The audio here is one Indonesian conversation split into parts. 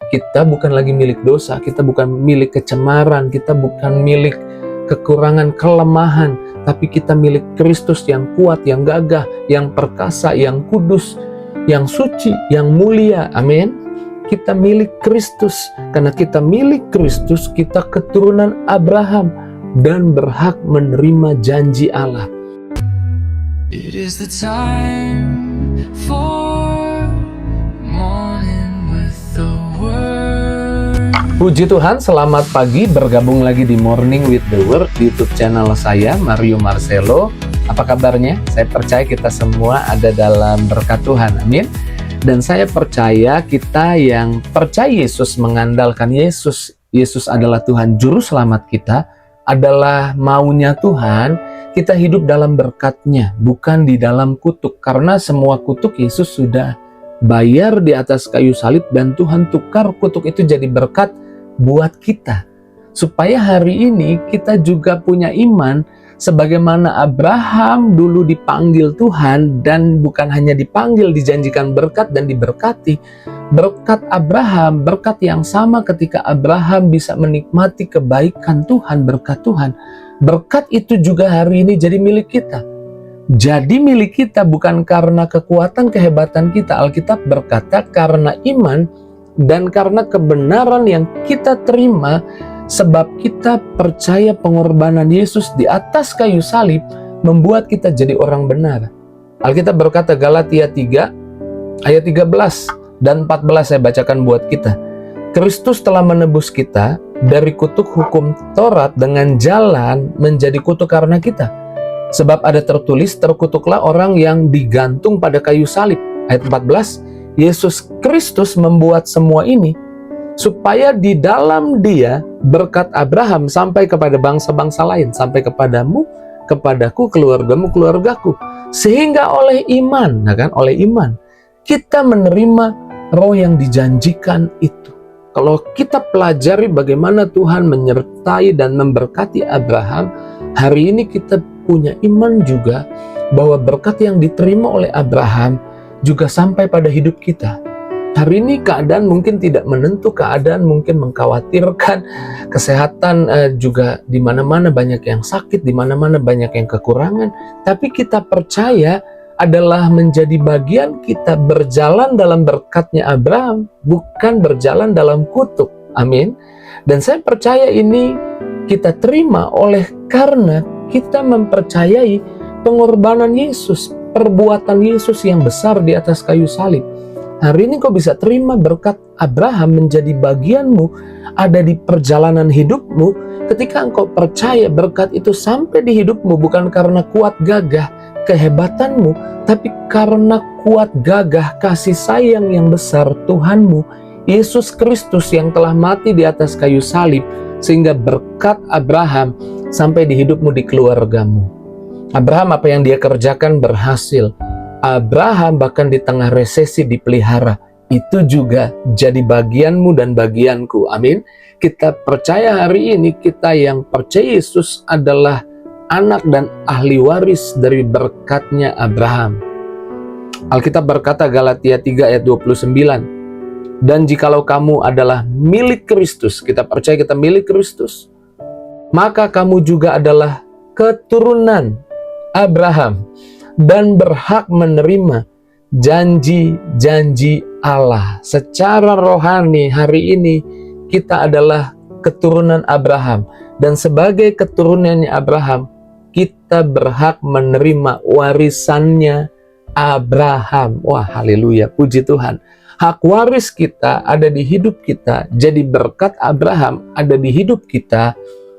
Kita bukan lagi milik dosa, kita bukan milik kecemaran, kita bukan milik kekurangan, kelemahan, tapi kita milik Kristus yang kuat, yang gagah, yang perkasa, yang kudus, yang suci, yang mulia. Amin. Kita milik Kristus. Karena kita milik Kristus, kita keturunan Abraham dan berhak menerima janji Allah. It is the time for morning with the word. Puji Tuhan, selamat pagi, bergabung lagi di Morning with the Word di YouTube channel saya, Mario Marcelo. Apa kabarnya? Saya percaya kita semua ada dalam berkat Tuhan, amin. Dan saya percaya kita yang percaya Yesus, mengandalkan Yesus, Yesus adalah Tuhan Juru Selamat kita, adalah maunya Tuhan, kita hidup dalam berkat-Nya, bukan di dalam kutuk. Karena semua kutuk Yesus sudah bayar di atas kayu salib, dan Tuhan tukar kutuk itu jadi berkat buat kita. Supaya hari ini kita juga punya iman, sebagaimana Abraham dulu dipanggil Tuhan, dan bukan hanya dipanggil, dijanjikan berkat dan diberkati. Berkat Abraham, berkat yang sama ketika Abraham bisa menikmati kebaikan Tuhan, berkat Tuhan. Berkat itu juga hari ini jadi milik kita. Jadi milik kita bukan karena kekuatan, kehebatan kita. Alkitab berkata karena iman dan karena kebenaran yang kita terima, sebab kita percaya pengorbanan Yesus di atas kayu salib membuat kita jadi orang benar. Alkitab berkata, Galatia 3 ayat 13 dan 14, saya bacakan buat kita. Kristus telah menebus kita dari kutuk hukum Taurat dengan jalan menjadi kutuk karena kita. Sebab ada tertulis, terkutuklah orang yang digantung pada kayu salib. Ayat 14, Yesus Kristus membuat semua ini supaya di dalam Dia berkat Abraham sampai kepada bangsa-bangsa lain, sampai kepadamu, kepadaku, keluargamu, keluargaku. Sehingga oleh iman, oleh iman kita menerima roh yang dijanjikan itu. Kalau kita pelajari bagaimana Tuhan menyertai dan memberkati Abraham, hari ini kita punya iman juga bahwa berkat yang diterima oleh Abraham juga sampai pada hidup kita. Hari ini keadaan mungkin tidak menentu, keadaan mungkin mengkhawatirkan, kesehatan juga di mana-mana banyak yang sakit, di mana-mana banyak yang kekurangan. Tapi kita percaya adalah menjadi bagian kita berjalan dalam berkatnya Abraham, bukan berjalan dalam kutuk. Amin. Dan saya percaya ini kita terima oleh karena kita mempercayai pengorbanan Yesus, perbuatan Yesus yang besar di atas kayu salib. Hari ini kau bisa terima berkat Abraham menjadi bagianmu, ada di perjalanan hidupmu, ketika engkau percaya berkat itu sampai di hidupmu, bukan karena kuat gagah kehebatanmu, tapi karena kuat gagah kasih sayang yang besar Tuhanmu, Yesus Kristus yang telah mati di atas kayu salib, sehingga berkat Abraham sampai di hidupmu, di keluargamu. Abraham, apa yang dia kerjakan berhasil. Abraham bahkan di tengah resesi dipelihara. Itu juga jadi bagianmu dan bagianku. Amin. Kita percaya hari ini, kita yang percaya Yesus adalah anak dan ahli waris dari berkatnya Abraham. Alkitab berkata, Galatia 3 ayat 29, dan jikalau kamu adalah milik Kristus, kita percaya kita milik Kristus, maka kamu juga adalah keturunan Abraham dan berhak menerima janji-janji Allah. Secara rohani hari ini kita adalah keturunan Abraham, dan sebagai keturunannya Abraham kita berhak menerima warisannya Abraham. Wah, haleluya, puji Tuhan. Hak waris kita ada di hidup kita, jadi berkat Abraham ada di hidup kita,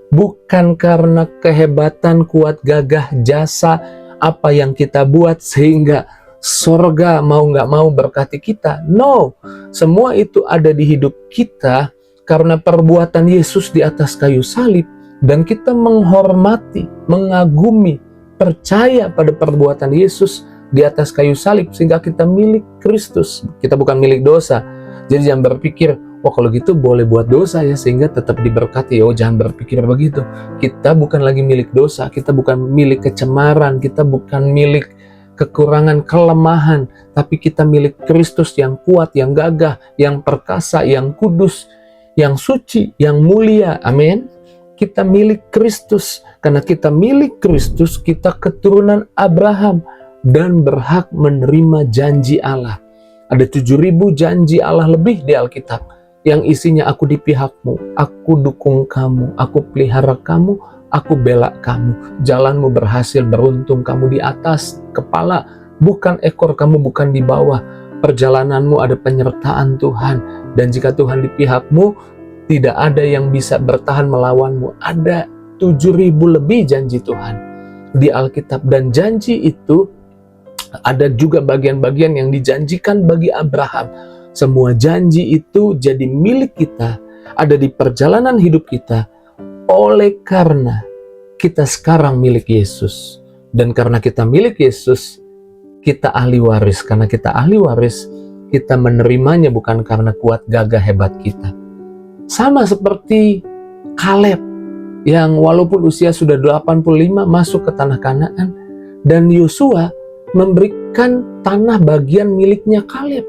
bukan karena kehebatan, kuat gagah, jasa, apa yang kita buat sehingga surga mau nggak mau berkati kita. No, semua itu ada di hidup kita karena perbuatan Yesus di atas kayu salib, dan kita menghormati, mengagumi, percaya pada perbuatan Yesus di atas kayu salib, sehingga kita milik Kristus. Kita bukan milik dosa. Jadi jangan berpikir, wah kalau gitu boleh buat dosa ya sehingga tetap diberkati. Oh, jangan berpikir begitu. Kita bukan lagi milik dosa, kita bukan milik kecemaran, kita bukan milik kekurangan, kelemahan, tapi kita milik Kristus yang kuat, yang gagah, yang perkasa, yang kudus, yang suci, yang mulia. Amin. Kita milik Kristus. Karena kita milik Kristus, kita keturunan Abraham dan berhak menerima janji Allah. Ada 7.000 janji Allah lebih di Alkitab yang isinya aku di pihakmu, aku dukung kamu, aku pelihara kamu, aku bela kamu. Jalanmu berhasil, beruntung kamu di atas kepala, bukan ekor, kamu bukan di bawah. Perjalananmu ada penyertaan Tuhan. Dan jika Tuhan di pihakmu, tidak ada yang bisa bertahan melawanmu. Ada 7.000 lebih janji Tuhan di Alkitab. Dan janji itu ada juga bagian-bagian yang dijanjikan bagi Abraham. Semua janji itu jadi milik kita, ada di perjalanan hidup kita, oleh karena kita sekarang milik Yesus. Dan karena kita milik Yesus, kita ahli waris. Karena kita ahli waris, kita menerimanya bukan karena kuat gagah hebat kita. Sama seperti Kaleb, yang walaupun usia sudah 85 masuk ke tanah Kanaan, dan Yosua memberikan tanah bagian miliknya Kaleb.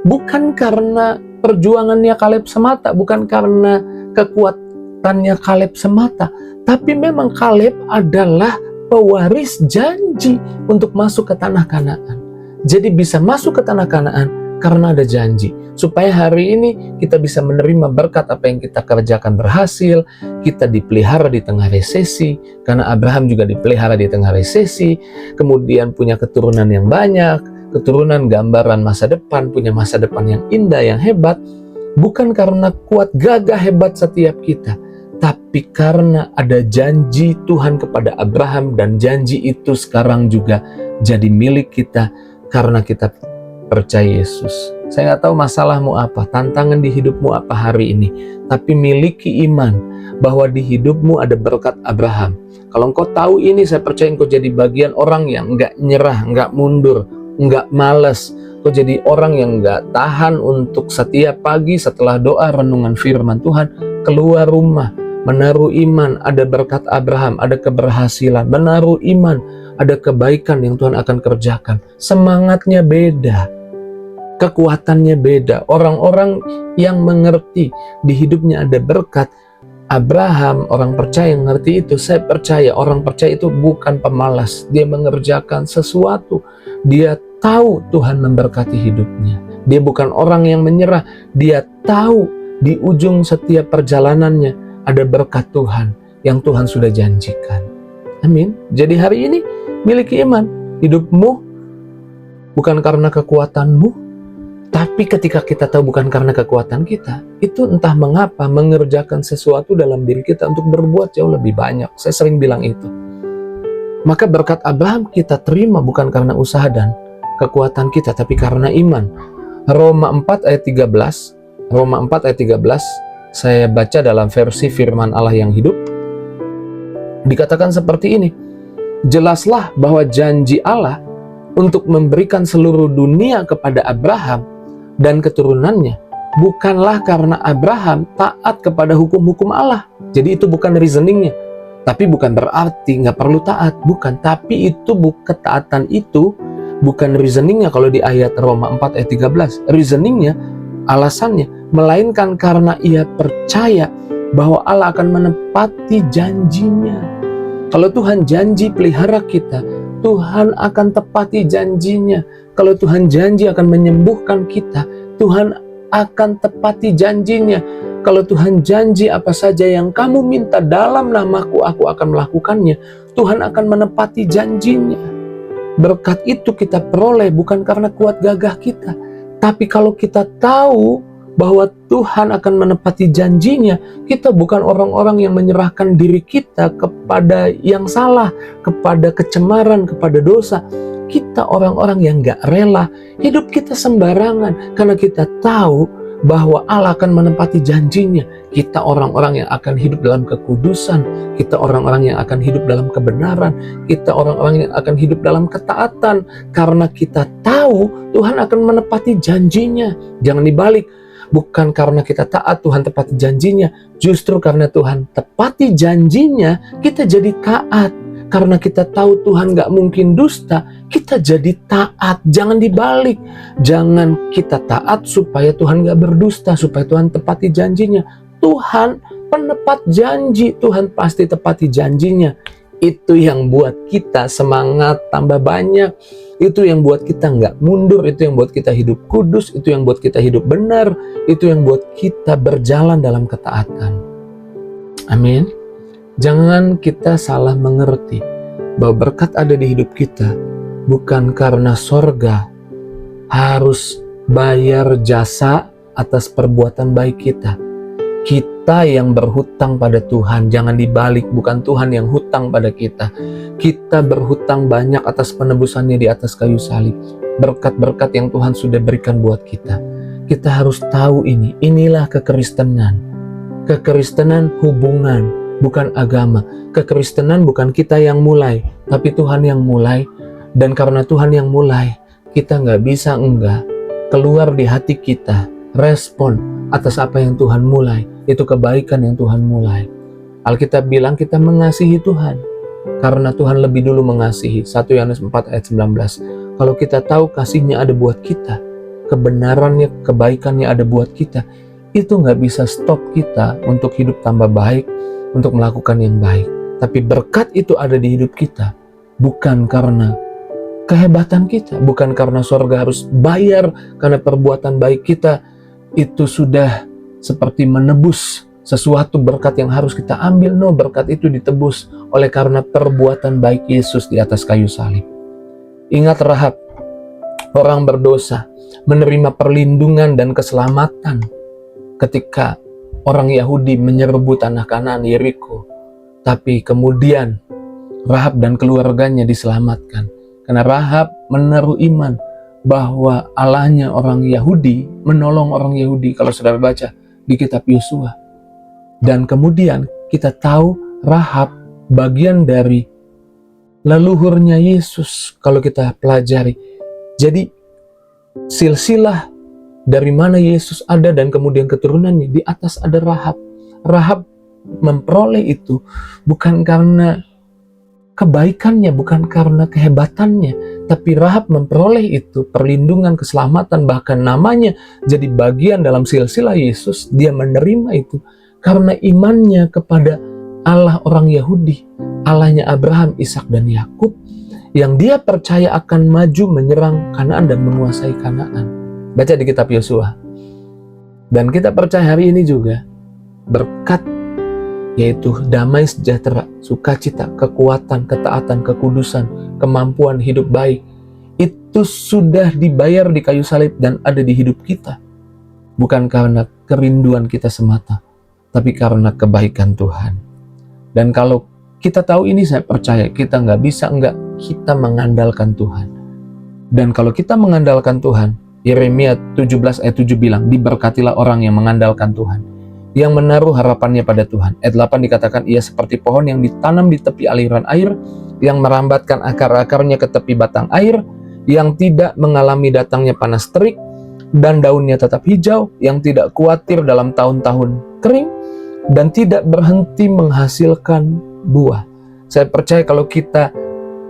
Bukan karena perjuangannya Kaleb semata, bukan karena kekuatannya Kaleb semata, tapi memang Kaleb adalah pewaris janji untuk masuk ke tanah Kanaan. Jadi bisa masuk ke tanah Kanaan karena ada janji. Supaya hari ini kita bisa menerima berkat apa yang kita kerjakan berhasil, kita dipelihara di tengah resesi, karena Abraham juga dipelihara di tengah resesi, kemudian punya keturunan yang banyak, keturunan gambaran masa depan, punya masa depan yang indah, yang hebat, bukan karena kuat gagah hebat setiap kita, tapi karena ada janji Tuhan kepada Abraham, dan janji itu sekarang juga jadi milik kita karena kita percaya Yesus. Saya nggak tahu masalahmu apa, tantangan di hidupmu apa hari ini, tapi miliki iman bahwa di hidupmu ada berkat Abraham. Kalau engkau tahu ini, saya percaya engkau jadi bagian orang yang nggak nyerah, nggak mundur, nggak males. Engkau jadi orang yang nggak tahan untuk setiap pagi setelah doa renungan firman Tuhan, keluar rumah, menaruh iman, ada berkat Abraham, ada keberhasilan, menaruh iman, ada kebaikan yang Tuhan akan kerjakan. Semangatnya beda, kekuatannya beda. Orang-orang yang mengerti di hidupnya ada berkat Abraham, orang percaya yang ngerti itu. Saya percaya orang percaya itu bukan pemalas. Dia mengerjakan sesuatu, dia tahu Tuhan memberkati hidupnya. Dia bukan orang yang menyerah. Dia tahu di ujung setiap perjalanannya ada berkat Tuhan yang Tuhan sudah janjikan. Amin. Jadi hari ini miliki iman. Hidupmu bukan karena kekuatanmu, tapi ketika kita tahu bukan karena kekuatan kita, itu entah mengapa mengerjakan sesuatu dalam diri kita untuk berbuat jauh lebih banyak. Saya sering bilang itu. Maka berkat Abraham kita terima bukan karena usaha dan kekuatan kita, tapi karena iman. Roma 4 ayat 13, Roma 4 ayat 13, saya baca dalam versi firman Allah yang hidup. Dikatakan seperti ini, jelaslah bahwa janji Allah untuk memberikan seluruh dunia kepada Abraham dan keturunannya bukanlah karena Abraham taat kepada hukum-hukum Allah. Jadi itu bukan reasoningnya. Tapi bukan berarti nggak perlu taat, bukan. Tapi itu ketaatan itu bukan reasoningnya kalau di ayat Roma 4 ayat 13. Reasoningnya, alasannya, melainkan karena ia percaya bahwa Allah akan menepati janjinya. Kalau Tuhan janji pelihara kita, Tuhan akan tepati janjinya. Kalau Tuhan janji akan menyembuhkan kita, Tuhan akan tepati janjinya. Kalau Tuhan janji apa saja yang kamu minta dalam namaku, aku akan melakukannya. Tuhan akan menepati janjinya. Berkat itu kita peroleh bukan karena kuat gagah kita. Tapi kalau kita tahu bahwa Tuhan akan menepati janjinya, kita bukan orang-orang yang menyerahkan diri kita kepada yang salah, kepada kecemaran, kepada dosa. Kita orang-orang yang gak rela hidup kita sembarangan, karena kita tahu bahwa Allah akan menepati janjinya. Kita orang-orang yang akan hidup dalam kekudusan, kita orang-orang yang akan hidup dalam kebenaran, kita orang-orang yang akan hidup dalam ketaatan, karena kita tahu Tuhan akan menepati janjinya. Jangan dibalik, bukan karena kita taat Tuhan tepati janjinya, justru karena Tuhan tepati janjinya kita jadi taat. karena kita tahu Tuhan gak mungkin dusta, kita jadi taat. Jangan dibalik. Jangan kita taat supaya Tuhan gak berdusta, supaya Tuhan tepati janjinya. Tuhan penepat janji, Tuhan pasti tepati janjinya. Itu yang buat kita semangat tambah banyak. Itu yang buat kita nggak mundur. Itu yang buat kita hidup kudus. Itu yang buat kita hidup benar. Itu yang buat kita berjalan dalam ketaatan. Amin. Jangan kita salah mengerti bahwa berkat ada di hidup kita bukan karena sorga harus bayar jasa atas perbuatan baik kita. Kita yang berhutang pada Tuhan, jangan dibalik, bukan Tuhan yang hutang pada kita. Kita berhutang banyak atas penebusannya di atas kayu salib. Berkat-berkat yang Tuhan sudah berikan buat kita. Kita harus tahu ini, inilah kekristenan. Kekristenan hubungan, bukan agama. Kekristenan bukan kita yang mulai, tapi Tuhan yang mulai. Dan karena Tuhan yang mulai, kita nggak bisa enggak keluar di hati kita, respon atas apa yang Tuhan mulai. Itu kebaikan yang Tuhan mulai. Alkitab bilang kita mengasihi Tuhan karena Tuhan lebih dulu mengasihi. 1 Yohanes 4 ayat 19. Kalau kita tahu kasihnya ada buat kita, kebenarannya, kebaikannya ada buat kita, itu nggak bisa stop kita untuk hidup tambah baik, untuk melakukan yang baik. Tapi berkat itu ada di hidup kita bukan karena kehebatan kita, bukan karena sorga harus bayar karena perbuatan baik kita. Itu sudah seperti menebus sesuatu berkat yang harus kita ambil. No, berkat itu ditebus oleh karena perbuatan baik Yesus di atas kayu salib. Ingat Rahab, orang berdosa, menerima perlindungan dan keselamatan ketika orang Yahudi menyerbu tanah Kanaan, Yeriko. Tapi kemudian Rahab dan keluarganya diselamatkan karena Rahab menaruh iman bahwa Allahnya orang Yahudi menolong orang Yahudi, kalau saudara baca di kitab Yosua. Dan kemudian kita tahu Rahab bagian dari leluhurnya Yesus kalau kita pelajari. Jadi silsilah dari mana Yesus ada dan kemudian keturunannya, di atas ada Rahab. Rahab memperoleh itu bukan karena kebaikannya, bukan karena kehebatannya, tapi Rahab memperoleh itu perlindungan, keselamatan, bahkan namanya jadi bagian dalam silsilah Yesus. Dia menerima itu karena imannya kepada Allah orang Yahudi, Allahnya Abraham, Ishak dan Yakub, yang dia percaya akan maju menyerang Kanaan dan menguasai Kanaan. Baca di kitab Yosua. Dan kita percaya hari ini juga berkat, yaitu damai sejahtera, sukacita, kekuatan, ketaatan, kekudusan, kemampuan hidup baik, itu sudah dibayar di kayu salib dan ada di hidup kita. Bukan karena kerinduan kita semata, tapi karena kebaikan Tuhan. Dan kalau kita tahu ini, saya percaya kita nggak bisa enggak kita mengandalkan Tuhan. Dan kalau kita mengandalkan Tuhan, Yeremia 17 ayat 7 bilang, diberkatilah orang yang mengandalkan Tuhan, yang menaruh harapannya pada Tuhan. Ayat 8 dikatakan, ia seperti pohon yang ditanam di tepi aliran air, yang merambatkan akar-akarnya ke tepi batang air, yang tidak mengalami datangnya panas terik, dan daunnya tetap hijau, yang tidak khawatir dalam tahun-tahun kering, dan tidak berhenti menghasilkan buah. Saya percaya kalau kita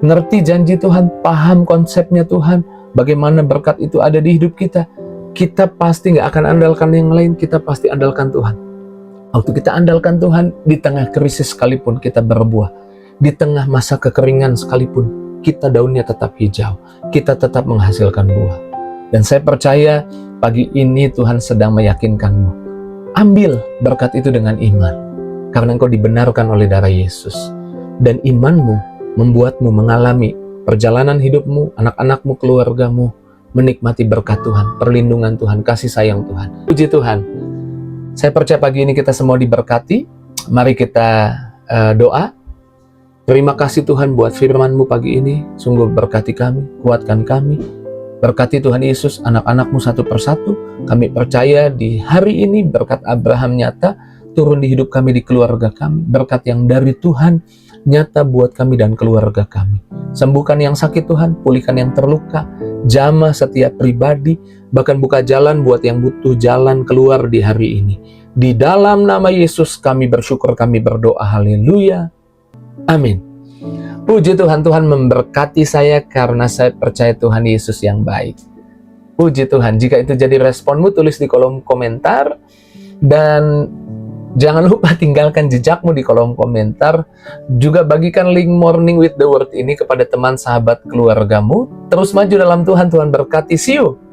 ngerti janji Tuhan, paham konsepnya Tuhan, bagaimana berkat itu ada di hidup kita, kita pasti nggak akan andalkan yang lain, kita pasti andalkan Tuhan. Waktu kita andalkan Tuhan, di tengah krisis sekalipun kita berbuah, di tengah masa kekeringan sekalipun, kita daunnya tetap hijau, kita tetap menghasilkan buah. Dan saya percaya pagi ini Tuhan sedang meyakinkanmu, ambil berkat itu dengan iman, karena engkau dibenarkan oleh darah Yesus. Dan imanmu membuatmu mengalami perjalanan hidupmu, anak-anakmu, keluargamu, menikmati berkat Tuhan, perlindungan Tuhan, kasih sayang Tuhan. Puji Tuhan. Saya percaya pagi ini kita semua diberkati. Mari kita doa. Terima kasih Tuhan buat firman-Mu pagi ini. Sungguh berkati kami, kuatkan kami. Berkati Tuhan Yesus anak-anak-Mu satu persatu. Kami percaya di hari ini berkat Abraham nyata turun di hidup kami, di keluarga kami. Berkat yang dari Tuhan nyata buat kami dan keluarga kami. Sembuhkan yang sakit Tuhan, pulihkan yang terluka, jamah setiap pribadi, bahkan buka jalan buat yang butuh jalan keluar di hari ini. Di dalam nama Yesus kami bersyukur, kami berdoa, haleluya, amin. Puji Tuhan, Tuhan memberkati saya karena saya percaya Tuhan Yesus yang baik. Puji Tuhan. Jika itu jadi responmu, tulis di kolom komentar. Dan jangan lupa tinggalkan jejakmu di kolom komentar. Juga bagikan link Morning with the Word ini kepada teman, sahabat, keluargamu. Terus maju dalam Tuhan, Tuhan berkati. See you